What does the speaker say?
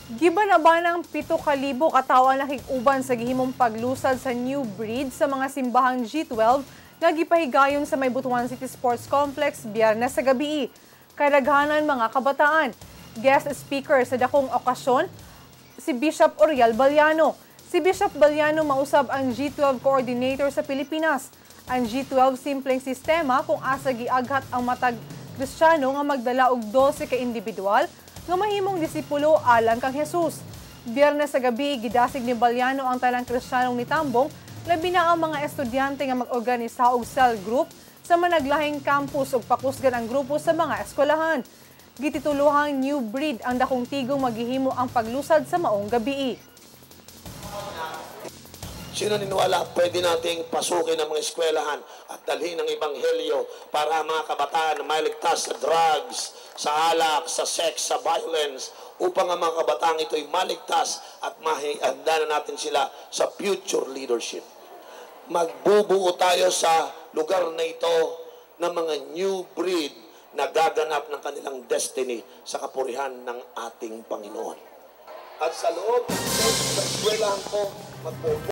Giba na ba ng 7,000 katawo ang nakig-uban sa gihimong paglusad sa new breed sa mga simbahang G12 nga gipahigayon sa may Butuan City Sports Complex Biyernes sa gabi. Kadaghanan mga kabataan. Guest speaker sa dakong okasyon, si Bishop Oriel Baliano. Si Bishop Baliano mausab ang G12 coordinator sa Pilipinas. Ang G12 simpleng sistema kung asa giaghat ang matag Kristiyano nga magdala og 12 ka individual nga mahimong disipulo alang kang Jesus. Biyernes sa gabi, gidasig ni Baliano ang tanang Kristiyanong nitambong, labi na ang mga estudyante nga mag-organisa og cell group sa managlahing campus ug pakusgan ang grupo sa mga eskwelahan. Gitituluhang new breed ang dakong tigong maghihimo ang paglusad sa maong gabi. Sino niniwala pwede nating pasukin ang mga eskwelahan at dalhin ng ebanghelyo para ang mga kabataan na maligtas sa drugs, sa alak, sa sex, sa violence, upang ang mga kabataan ito'y maligtas at mahihanda na natin sila sa future leadership. Magbubuo tayo sa lugar na ito ng mga new breed na gaganap ng kanilang destiny sa kapurihan ng ating Panginoon. At sa loob sa eskwelahan ko, magbubuo